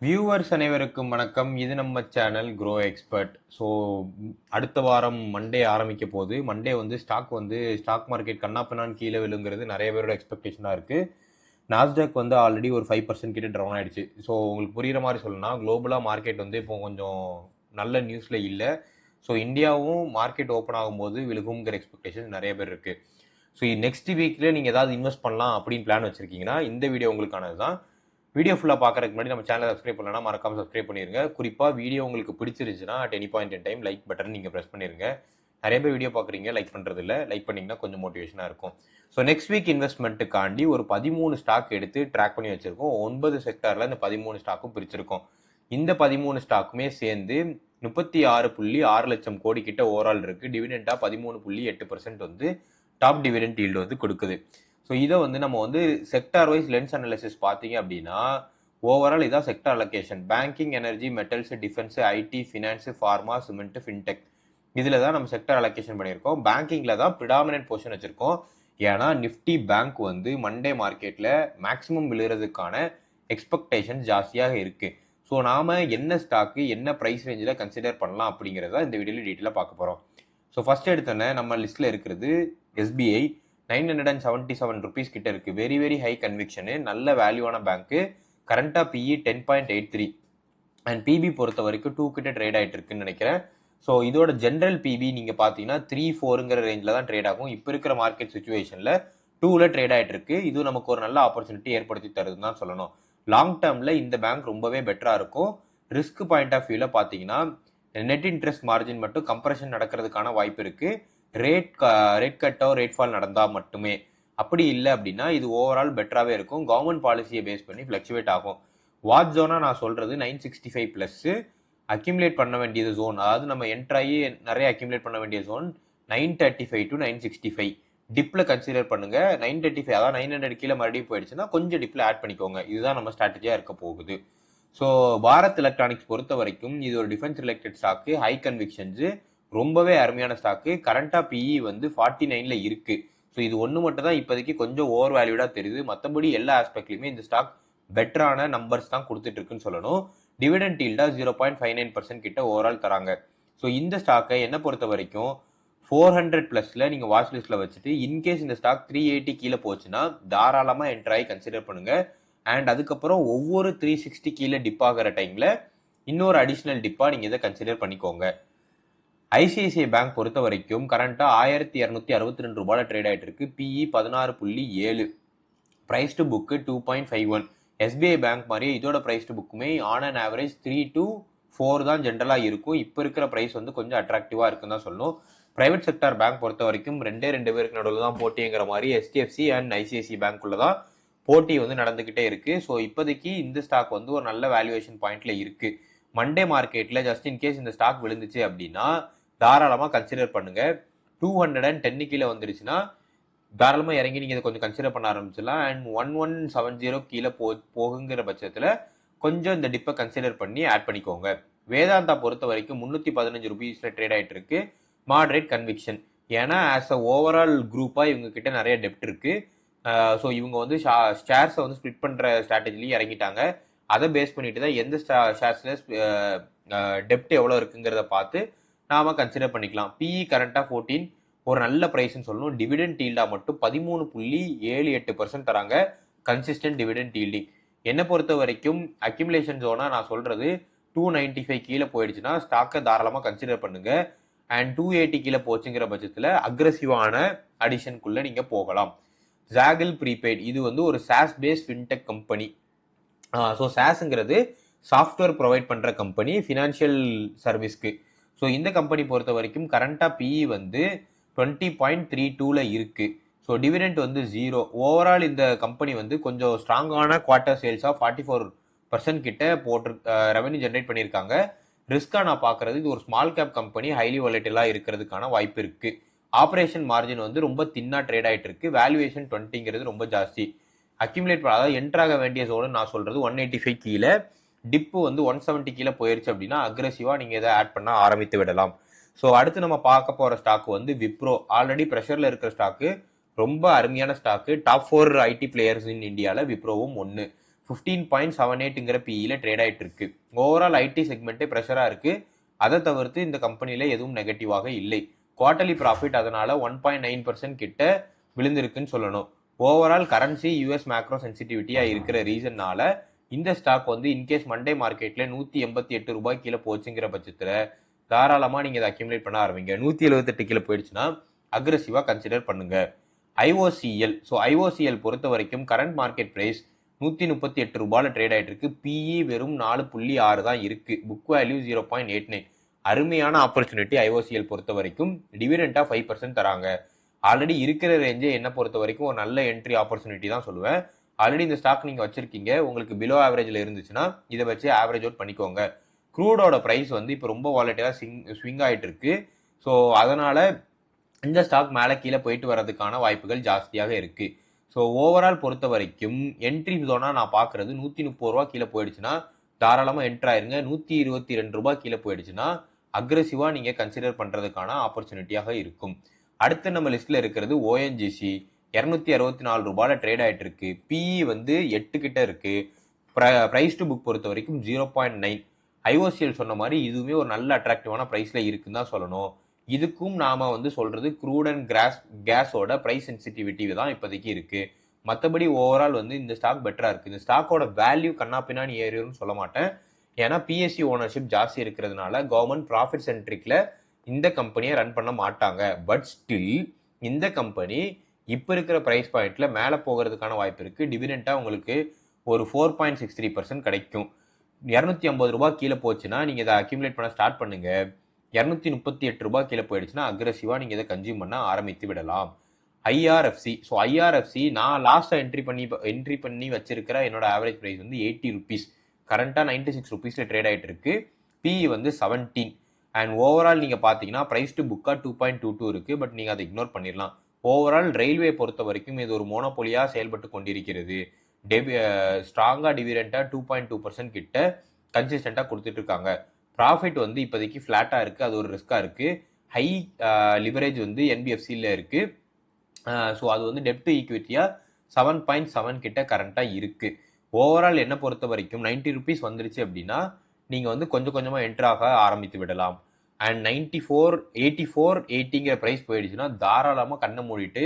Viewers அனைவருக்கும் வணக்கம். இது நம்ம சேனல் க்ரோ எக்ஸ்பர்ட். ஸோ அடுத்த வாரம் மண்டே ஆரம்பிக்க போகுது. மண்டே வந்து ஸ்டாக் மார்க்கெட் கண்ணாப்பின்னான்னு கீழே விழுங்கிறது நிறைய பேரோட எக்ஸ்பெக்டேஷனாக இருக்குது. நாஸ்டாக் வந்து ஆல்ரெடி ஒரு 5% கிட்ட டவுன் ஆயிடுச்சு. ஸோ உங்களுக்கு புரிகிற மாதிரி சொல்லணும்னா குளோபலாக மார்க்கெட் வந்து இப்போ கொஞ்சம் நல்ல நியூஸில் இல்லை. ஸோ இந்தியாவும் மார்க்கெட் ஓப்பன் ஆகும்போது விழுகுங்கிற எக்ஸ்பெக்டேஷன் நிறைய பேர் இருக்குது. ஸோ நெக்ஸ்ட் வீக்கில் நீங்கள் ஏதாவது இன்வெஸ்ட் பண்ணலாம் அப்படின்னு பிளான் வச்சுருக்கீங்கன்னா இந்த வீடியோ உங்களுக்கானது தான். வீடியோ ஃபுல்லாக பார்க்கறதுக்கு முன்னாடி நம்ம சேனலை சப்ஸ்கிரைப் பண்ணலாம், மறக்காம சப்ஸ்கிரைப் பண்ணிருங்க. குறிப்பாக வீடியோ உங்களுக்கு பிடிச்சிருச்சுன்னா at any point in time like button நீங்கள் ப்ரெஸ் பண்ணிருங்க. நிறைய பேர் வீடியோ பார்க்குறீங்க, லைக் பண்ணுறது இல்லை. லைக் பண்ணிங்கன்னா கொஞ்சம் மோட்டிவேஷனாக இருக்கும். ஸோ நெக்ஸ்ட் வீக் இன்வெஸ்ட்மெண்ட்டுக்காண்டி ஒரு 13 ஸ்டாக் எடுத்து ட்ராக் பண்ணி வச்சுருக்கோம். 9 செக்டாரில் இந்த 13 ஸ்டாக்கும் பிரிச்சிருக்கோம். இந்த 13 ஸ்டாக்குமே சேர்ந்து 36.6 லட்சம் கோடி கிட்ட ஓவரால் இருக்குது. டிவிடெண்டாக 13.8% வந்து டாப் டிவிடெண்ட் ஈல்டு வந்து கொடுக்குது. ஸோ இதை வந்து நம்ம வந்து செக்டார் வைஸ் லென்ஸ் அனாலிசிஸ் பார்த்தீங்க அப்படின்னா ஓவரால் இதான் sector allocation. Banking, energy, metals, defence, IT, finance, pharma, cement, fintech இதில் தான் நம்ம செக்டார் அலோகேஷன் பண்ணியிருக்கோம். பேங்கிங்கில் தான் ப்ரிடாமினன்ட் போர்ஷன் வச்சுருக்கோம். ஏன்னா நிஃப்டி பேங்க் வந்து மண்டே மார்க்கெட்டில் மேக்ஸிமம் விழுறதுக்கான எக்ஸ்பெக்டேஷன் ஜாஸ்தியாக இருக்குது. ஸோ நாம் என்ன ஸ்டாக்கு என்ன ப்ரைஸ் ரேஞ்சில் கன்சிடர் பண்ணலாம் அப்படிங்கிறத இந்த வீடியோவில் டீட்டெயிலாக பார்க்க போகிறோம். ஸோ ஃபர்ஸ்ட் எடுத்தோன்னே நம்ம லிஸ்ட்டில் இருக்கிறது எஸ்பிஐ. 977 ருபீஸ் கிட்ட இருக்கு. வெரி வெரி ஹை கன்விக்ஷனு, நல்ல வேல்யூவான பேங்க்கு. கரண்டா பிஇ 10.83 அண்ட் பிபி பொறுத்த வரைக்கும் 2 கிட்ட ட்ரேட் ஆகிட்டு இருக்குன்னு நினைக்கிறேன். ஸோ இதோட ஜென்ரல் பிபி நீங்கள் பார்த்தீங்கன்னா 3-4ங்கிற ரேஞ்சில் தான் ட்ரேட் ஆகும். இப்போ இருக்கிற மார்க்கெட் சுச்சுவேஷனில் 2ல் ட்ரேட் ஆகிட்டு இருக்கு. இது நமக்கு ஒரு நல்ல ஆப்பர்ச்சுனிட்டி ஏற்படுத்தி தருதுன்னு தான் சொல்லணும். லாங் டேர்மில் இந்த பேங்க் ரொம்பவே பெட்டராக இருக்கும். ரிஸ்க் பாயிண்ட் ஆஃப் வியூவில் பார்த்தீங்கன்னா நெட் இன்ட்ரெஸ்ட் மார்ஜின் மட்டும் கம்ப்ரெஷன் நடக்கிறதுக்கான வாய்ப்பு இருக்குது. ரேட் கட்டோ ரேட் ஃபால் நடந்தால் மட்டுமே. அப்படி இல்லை அப்படின்னா இது ஓவரால் பெட்டராகவே இருக்கும். கவர்மெண்ட் பாலிசியை பேஸ் பண்ணி ஃப்ளக்சுவேட் ஆகும். வாட்ச் ஜோனாக நான் சொல்கிறது 965 ப்ளஸ்ஸு அக்யூமுலேட் பண்ண வேண்டியது ஜோன், அதாவது நம்ம என்ட்ராகி நிறைய அக்யூமுலேட் பண்ண வேண்டிய ஜோன் 935 to 965. டிப்பில் கன்சிடர் பண்ணுங்க. 935 அதாவது 900 கீழே மறுபடியும் போயிடுச்சுன்னா கொஞ்சம் டிப்பில் ஆட் பண்ணிக்கோங்க. இதுதான் நம்ம ஸ்ட்ராட்டஜியாக இருக்க போகுது. ஸோ பாரத் எலக்ட்ரானிக்ஸ் பொறுத்த வரைக்கும் இது ஒரு டிஃபென்ஸ் ரிலேட்டட் ஸ்டாக்கு, ஹை கன்விக்ஷன்ஸு, ரொம்பவே அருமையான ஸ்டாக்கு. கரண்டா பிஇ வந்து 49ல் இருக்கு. ஸோ இது ஒன்று மட்டும் தான் இப்போதைக்கு கொஞ்சம் ஓவர் வேல்யூடாக தெரியுது. மற்றபடி எல்லா ஆஸ்பெக்ட்லையுமே இந்த ஸ்டாக் பெட்டரான நம்பர்ஸ் தான் கொடுத்துட்டு இருக்குன்னு சொல்லணும். டிவிடெண்ட் ஈல்டாக 0.59% கிட்ட ஓவரால் தராங்க. ஸோ இந்த ஸ்டாக்கை என்ன பொறுத்த வரைக்கும் 400 ப்ளஸில் நீங்கள் வாட்ச் லிஸ்ட்டில் வச்சுட்டு இன்கேஸ் இந்த ஸ்டாக் 380 கீழே போச்சுன்னா தாராளமாக என்ட்ராய் கன்சிடர் பண்ணுங்க. அண்ட் அதுக்கப்புறம் ஒவ்வொரு 360 கீழே டிப் ஆகிற டைமில் இன்னொரு அடிஷ்னல் டிப்பாக நீங்கள் இதை கன்சிடர் பண்ணிக்கோங்க. ஐசிஐசிஐ பேங்க் பொறுத்த வரைக்கும் கரண்டாக 1262 ரூபாயில் ட்ரேட் ஆகிட்டு இருக்கு. PE 16.7, price to book 2.51. SBI bank மாதிரி இதோட ப்ரைஸ் டு புக்குமே ஆன் அண்ட் ஆவரேஜ் 3 to 4 தான் ஜென்ரலாக இருக்கும். இப்போ இருக்கிற ப்ரைஸ் வந்து கொஞ்சம் அட்ராக்டிவாக இருக்குன்னு தான் சொல்லணும். பிரைவேட் செக்டார் பேங்க் பொறுத்த வரைக்கும் ரெண்டு பேருக்கு நடுவில் தான் போட்டிங்கிற மாதிரி எஸ்டிஎஃப்சி அண்ட் ஐசிஐசி பேங்க்குள்ள தான் போட்டி வந்து நடந்துக்கிட்டே இருக்கு. ஸோ இப்போதைக்கு இந்த ஸ்டாக் வந்து ஒரு நல்ல வேல்யூவேஷன் பாயிண்ட்ல இருக்கு. மண்டே மார்க்கெட்டில் ஜஸ்ட் இன்கேஸ் இந்த ஸ்டாக் விழுந்துச்சு அப்படின்னா தாராளமாக கன்சிடர் பண்ணுங்க. 210 கீழே வந்துருச்சுன்னா தாராளமாக இறங்கி நீங்கள் இதை கொஞ்சம் கன்சிடர் பண்ண ஆரம்பிச்சிடலாம். அண்ட் 1170 கீழே போகுங்கிற பட்சத்தில் கொஞ்சம் இந்த டிப்பை கன்சிடர் பண்ணி ஆட் பண்ணிக்கோங்க. வேதாந்தா பொறுத்த வரைக்கும் 315 ருபீஸில் ட்ரேட் ஆகிட்டு இருக்கு. மாடரேட் கன்விக்ஷன், ஏன்னா ஆஸ் அ ஓவரால் குரூப்பாக இவங்க கிட்ட நிறைய டெப்ட் இருக்கு. ஸோ இவங்க வந்து ஷேர்ஸை வந்து ஸ்ப்ளிட் பண்ணுற ஸ்ட்ராட்டஜிலையும் இறங்கிட்டாங்க. அதை பேஸ் பண்ணிட்டு தான் எந்த ஷேர்ஸில் டெப்ட் எவ்வளோ இருக்குங்கிறத பார்த்து நாம கன்சிடர் பண்ணிக்கலாம். பிஇ கரண்டா 14, ஒரு நல்ல ப்ரைஸ்ன்னு சொல்லணும். டிவிடெண்ட் ஈல்டா மட்டும் 13.78% தராங்க. Consistent dividend yielding. என்னை பொறுத்த வரைக்கும் அக்யூமுலேஷன் ஜோனா நான் சொல்றது 295 கீழே போயிடுச்சுன்னா ஸ்டாக்கை தாராளமாக கன்சிடர் பண்ணுங்க. அண்ட் 280 கீழே போச்சுங்கிற பட்சத்தில் அக்ரெசிவான அடிஷனுக்குள்ள நீங்க போகலாம். ஜாகில் ப்ரீபெய்ட் இது வந்து ஒரு SaaS base fintech company. So சாஸ்ங்கிறது சாஃப்ட்வேர் ப்ரொவைட் பண்ணுற கம்பெனி ஃபினான்ஷியல் சர்வீஸ்க்கு. ஸோ இந்த கம்பெனி பொறுத்த வரைக்கும் கரண்டாக பிஇ வந்து 20.32ல் இருக்கு. ஸோ டிவிடெண்ட் வந்து 0. ஓவரால் இந்த கம்பெனி வந்து கொஞ்சம் ஸ்ட்ராங்கான குவார்ட்டர் சேல்ஸாக 44% கிட்ட போட்டு ரெவன்யூ ஜென்ரேட் பண்ணியிருக்காங்க. ரிஸ்க்காக நான் பார்க்குறது இது ஒரு ஸ்மால் கேப் கம்பெனி, ஹைலி வாலட்டிலாக இருக்கிறதுக்கான வாய்ப்பு இருக்குது. ஆப்ரேஷன் மார்ஜின் வந்து ரொம்ப தின்னாக ட்ரேட் ஆகிட்டு இருக்கு. வேல்யூவேஷன் 20ங்கிறது ரொம்ப ஜாஸ்தி. அக்யூமுலேட் அதாவது என்ட்ராக வேண்டிய ஜோனு நான் சொல்கிறது 185 கீழே, டிப்பு வந்து 170 கீழே போயிருச்சு அப்படின்னா அக்ரெசிவாக நீங்கள் இதை ஆட் பண்ண ஆரம்பித்து விடலாம். ஸோ அடுத்து நம்ம பார்க்க போகிற ஸ்டாக் வந்து விப்ரோ. ஆல்ரெடி ப்ரெஷரில் இருக்கிற ஸ்டாக்கு, ரொம்ப அருமையான stock. Top 4 ID players in இந்தியாவில் விப்ரோவும் ஒன்று. 15.78ங்கிற பிஇல ட்ரேட் ஆயிட்டு இருக்கு. ஓவரால் ஐடி செக்மெண்ட்டே ப்ரெஷரா இருக்கு. அதை தவிர்த்து இந்த கம்பெனில எதுவும் நெகட்டிவாக இல்லை. குவார்டர்லி ப்ராஃபிட் அதனால 1.9% கிட்ட விழுந்திருக்குன்னு சொல்லணும். ஓவரால் கரன்சி யூஎஸ் மேக்ரோ சென்சிட்டிவிட்டியா இருக்கிற ரீசன்னால இந்த ஸ்டாக் வந்து இன்கேஸ் மண்டே மார்க்கெட்ல 188 ரூபாய் கீழே போச்சுங்கிற பட்சத்துல தாராளமா நீங்க இதை அக்யூமுலேட் பண்ண ஆரம்பிங்க. 178 கீழே போயிடுச்சுன்னா அக்ரெசிவா கன்சிடர் பண்ணுங்க. ஐஓசிஎல். ஸோ ஐஓசிஎல் பொறுத்த வரைக்கும் கரண்ட் மார்க்கெட் பிரைஸ் 138 ரூபாயில ட்ரேட் ஆயிட்டு இருக்கு. பிஇ வெறும் 4.6 தான் இருக்கு. Book value 0.89. அருமையான ஆப்பர்ச்சுனிட்டி ஐஓசிஎல் பொறுத்த வரைக்கும். டிவிடெண்டா 5% தராங்க. ஆல்ரெடி இருக்கிற ரேஞ்சே என்ன பொறுத்த வரைக்கும் ஒரு நல்ல என்ட்ரி ஆப்பர்ச்சுனிட்டி தான் சொல்லுவேன். ஆல்ரெடி இந்த ஸ்டாக் நீங்க வச்சிருக்கீங்க, உங்களுக்கு பிலோ ஆவரேஜ்ல இருந்துச்சுன்னா இதை வச்சு ஆவரேஜ் அவுட் பண்ணிக்கோங்க. க்ரூடோட பிரைஸ் வந்து இப்போ ரொம்ப வாலட்டிலா ஸ்விங் ஆயிட்டு இருக்கு. ஸோ அதனால இந்த ஸ்டாக் மேலே கீழே போயிட்டு வர்றதுக்கான வாய்ப்புகள் ஜாஸ்தியாக இருக்கு. ஸோ ஓவரால் பொறுத்த வரைக்கும் என்ட்ரி ஜோனா நான் பார்க்கறது 130 ரூபா கீழே போயிடுச்சுன்னா தாராளமாக என்ட்ரு ஆயிருங்க. 122 ரூபாய் கீழே போயிடுச்சுன்னா அக்ரெசிவாக நீங்கள் கன்சிடர் பண்ணுறதுக்கான ஆப்பர்ச்சுனிட்டியாக இருக்கும். அடுத்து நம்ம லிஸ்ட்டில் இருக்கிறது ஓஎன்ஜிசி. 264 ரூபாயில ட்ரேட் ஆகிட்டு இருக்கு. பிஇ வந்து 8 கிட்ட இருக்கு. ப்ரைஸ் டு புக் பொறுத்த வரைக்கும் 0.9. ஐஓசிஎல் சொன்ன மாதிரி இதுவுமே ஒரு நல்ல அட்ராக்டிவான ப்ரைஸில் இருக்குன்னு தான் சொல்லணும். இதுக்கும் நாம வந்து சொல்றது க்ரூட் அண்ட் கேஸோட பிரைஸ் சென்சிட்டிவிட்டி தான் இப்போதைக்கு இருக்கு. மற்றபடி ஓவரால் வந்து இந்த ஸ்டாக் பெட்டரா இருக்கு. இந்த ஸ்டாக்கோட வேல்யூ கண்ணா பின்னாடி ஏறியும்னு சொல்ல மாட்டேன். ஏன்னா பிஎஸ்சி ஓனர்ஷிப் ஜாஸ்தி இருக்கிறதுனால கவர்மெண்ட் ப்ராஃபிட் சென்ட்ரிக்ல இந்த கம்பெனியை ரன் பண்ண மாட்டாங்க. பட் ஸ்டில் இந்த கம்பெனி இப்போ இருக்கிற பிரைஸ் பாயிண்ட்ல மேலே போகிறதுக்கான வாய்ப்பு இருக்கு. டிவிடெண்டா உங்களுக்கு ஒரு 4.63% கிடைக்கும். 250 ரூபாய் கீழே போச்சுன்னா நீங்க இதை அக்யூமுலேட் பண்ண ஸ்டார்ட் பண்ணுங்க. 238 ரூபாய் கீழே போயிடுச்சுன்னா அக்ரெசிவா நீங்க இதை கன்சியூம் பண்ண ஆரம்பித்து விடலாம். ஐஆர்எஃப்சி. ஸோ ஐஆர்எஃப்சி நான் லாஸ்டா என்ட்ரி பண்ணி வச்சிருக்கிற என்னோட ஆவரேஜ் பிரைஸ் வந்து 80 ருபீஸ். கரண்டா 96 ருபீஸ்ல ட்ரேட் ஆயிட்டு இருக்கு. பிஇ வந்து 17. அண்ட் ஓவரால் நீங்க பாத்தீங்கன்னா பிரைஸ் டு புக்கா 2.22 இருக்கு. பட் நீங்க அதை இக்னோர் பண்ணிடலாம். ஓவரால் ரயில்வே பொறுத்த வரைக்கும் இது ஒரு மோனோபோலியா செயல்பட்டு கொண்டிருக்கிறது. ஸ்ட்ராங்கா டிவிடெண்டா 2.2% கிட்ட கன்சிஸ்டண்டா கொடுத்துட்டு இருக்காங்க. ப்ராஃபிட் வந்து இப்போதைக்கு ஃப்ளாட்டாக இருக்குது. அது ஒரு ரிஸ்க்காக இருக்குது. ஹை லிவரேஜ் வந்து என்பிஎஃப்சியில் இருக்குது. ஸோ அது வந்து டெப்ட் டு ஈக்விட்டியாக 7.7 கிட்ட கரண்ட்டாக இருக்குது. ஓவரால் என்ன பொறுத்த வரைக்கும் 90 ருபீஸ் வந்துருச்சு அப்படின்னா நீங்கள் வந்து கொஞ்சம் கொஞ்சமாக என்ட்ராக ஆரம்பித்து விடலாம். அண்ட் 84, 80ங்கிற ப்ரைஸ் போயிடுச்சுன்னா தாராளமாக கண்ணை மூடிட்டு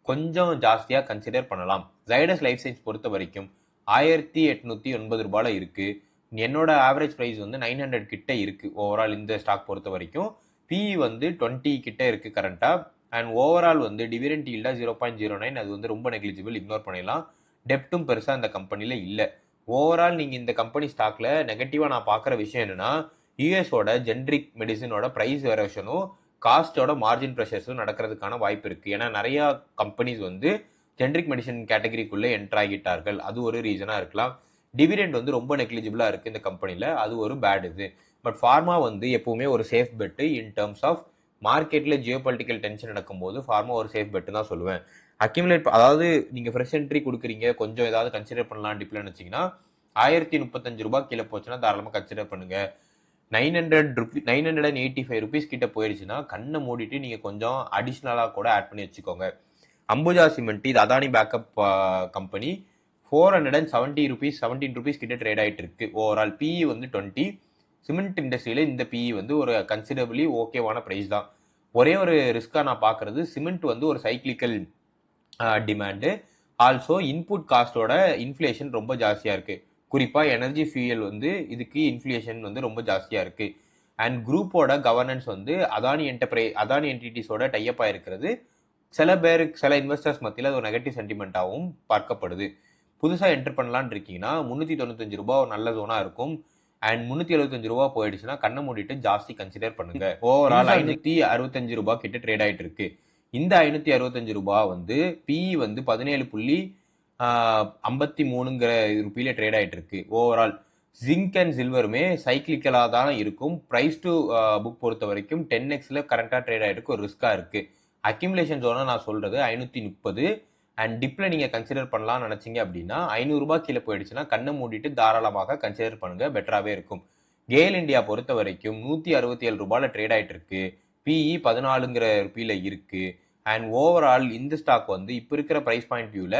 கொஞ்சம் ஜாஸ்தியாக கன்சிடர் பண்ணலாம். ஜைடஸ் லைஃப் சயின்ஸ் பொறுத்த வரைக்கும் 1809 ரூபாயில் இருக்குது. என்னோட ஆவரேஜ் ப்ரைஸ் வந்து 900 கிட்ட இருக்கு. ஓவரால் இந்த ஸ்டாக் பொறுத்த வரைக்கும் பிஇ வந்து 20 கிட்ட இருக்கு கரண்டா. அண்ட் ஓவரால் வந்து டிவிடெண்ட் ஈல்டா 0.09. அது வந்து ரொம்ப நெக்லிஜிபிள், இக்னோர் பண்ணிடலாம். டெப்டும் பெருசா இந்த கம்பெனில இல்ல. ஓவரால் நீங்க இந்த கம்பெனி ஸ்டாக்ல நெகட்டிவா நான் பாக்குற விஷயம் என்னன்னா யூஎஸோட ஜென்ரிக் மெடிசனோட பிரைஸ் வேரியேஷனும் காஸ்டோட மார்ஜின் ப்ரெஷர்ஸும் நடக்கிறதுக்கான வாய்ப்பு இருக்கு. ஏன்னா நிறைய கம்பெனிஸ் வந்து ஜென்ரிக் மெடிசன் கேட்டகரிக்குள்ளே என்டர் ஆகிட்டார்கள். அது ஒரு ரீசனா இருக்கலாம். டிவிடெண்ட் வந்து ரொம்ப நெக்லிஜிபிளா இருக்கு இந்த கம்பெனில. அது ஒரு பேட் இது. பட் ஃபார்மா வந்து எப்பவுமே ஒரு safe bet in terms of மார்க்கெட்ல ஜியோபொலிட்டிக்கல் டென்ஷன் நடக்கும்போது ஃபார்மா ஒரு சேஃப் பெட் தான் சொல்லுவேன். அக்யூமுலேட் அதாவது நீங்க ஃப்ரெஷ் என்ட்ரி கொடுக்குறீங்க, கொஞ்சம் ஏதாவது கன்சிடர் பண்ணலாம் டிப்ல நினைச்சீங்கன்னா 1035 ரூபாய் கீழே போச்சுன்னா தாராளமாக கன்சிடர் பண்ணுங்க. 985 ருபீஸ் கிட்ட போயிடுச்சுன்னா கண்ணை மூடிட்டு நீங்க கொஞ்சம் அடிஷ்னலா கூட ஆட் பண்ணி வச்சுக்கோங்க. அம்புஜா சிமெண்ட் இது Adani backup company 470 rupees 17 rupees கிட்ட ட்ரேட் ஆயிட்டு இருக்கு. ஓவரால் பிஇ வந்து 20. சிமெண்ட் இண்டஸ்ட்ரியில இந்த பிஇ வந்து ஒரு கன்சிடபிளி ஓகேவான பிரைஸ் தான். ஒரே ஒரு ரிஸ்கா நான் பாக்குறது சிமெண்ட் வந்து ஒரு சைக்கிளிக்கல் டிமாண்டு. ஆல்சோ இன்புட் காஸ்டோட இன்ஃபிளேஷன் ரொம்ப ஜாஸ்தியா இருக்கு. குறிப்பா எனர்ஜி ஃபியூயல் வந்து இதுக்கு இன்ஃபிளேஷன் வந்து ரொம்ப ஜாஸ்தியா இருக்கு. அண்ட் குரூப்போட கவர்னன்ஸ் வந்து அதானி என்டிட்டிஸோட டைப்பா இருக்கிறது சில இன்வெஸ்டர்ஸ் மத்தியில் அது ஒரு நெகட்டிவ் சென்டிமெண்டாகவும் பார்க்கப்படுது. புதுசா என்டர் பண்ணலான்னு இருக்கீங்கன்னா 395 ரூபாய் ஒரு நல்ல ஜோனா இருக்கும். அண்ட் 375 ரூபாய் போயிடுச்சுன்னா கண்ணை மூடிட்டு ஜாஸ்தி கன்சிடர் பண்ணுங்க. ஓவரால் 565 ரூபாய் கிட்ட ட்ரேட் ஆயிட்டு இருக்கு. இந்த 565 ரூபாய் வந்து பிஇ வந்து 17.53ங்கிற ரூபாயில ட்ரேட் ஆயிட்டு இருக்கு. ஓவரால் ஜிங்க் அண்ட் சில்வருமே சைக்கிளிக்கலா தான் இருக்கும். பிரைஸ் டு புக் பொறுத்த வரைக்கும் 10xல கரண்டா ட்ரேட் ஆயிட்டு இருக்கு. ஒரு ரிஸ்கா இருக்கு. அக்யூமுலேஷன் ஜோனா நான் சொல்றது 530. அண்ட் டிப்ல நீங்க கன்சிடர் பண்ணலாம்னு நினைச்சீங்க அப்படின்னா 500 ரூபாய் கீழே போயிடுச்சுன்னா கண்ணை மூடிட்டு தாராளமாக கன்சிடர் பண்ணுங்க, பெட்டராகவே இருக்கும். கேல் இந்தியா பொறுத்த வரைக்கும் 167 ரூபாயில ட்ரேட் ஆயிட்டு இருக்கு. பிஇ 14ங்கிற ரூபாயில இருக்கு. அண்ட் ஓவரால் இந்த ஸ்டாக் வந்து இப்ப இருக்கிற பிரைஸ் பாயிண்ட் வியூல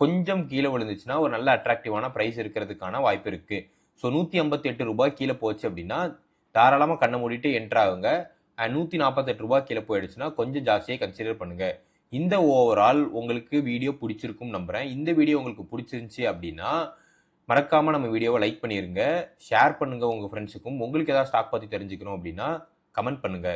கொஞ்சம் கீழே விழுந்துச்சுன்னா ஒரு நல்ல அட்ராக்டிவான ப்ரைஸ் இருக்கிறதுக்கான வாய்ப்பு இருக்கு. ஸோ 158 ரூபாய் கீழே போச்சு அப்படின்னா தாராளமாக கண்ணை மூடிட்டு என்ட்ரு ஆகுங்க. 148 ரூபாய் கீழே போயிடுச்சுன்னா கொஞ்சம் ஜாஸ்தியாக கன்சிடர் பண்ணுங்க. இந்த ஓவரால் உங்களுக்கு வீடியோ பிடிச்சிருக்கும் நம்புறேன். இந்த வீடியோ உங்களுக்கு பிடிச்சிருந்துச்சி அப்படின்னா மறக்காம நம்ம வீடியோவை லைக் பண்ணிருங்க, ஷேர் பண்ணுங்க உங்க ஃப்ரெண்ட்ஸுக்கும். உங்களுக்கு ஏதாவது ஸ்டாக் பத்தி தெரிஞ்சுக்கணும் அப்படின்னா கமெண்ட் பண்ணுங்க.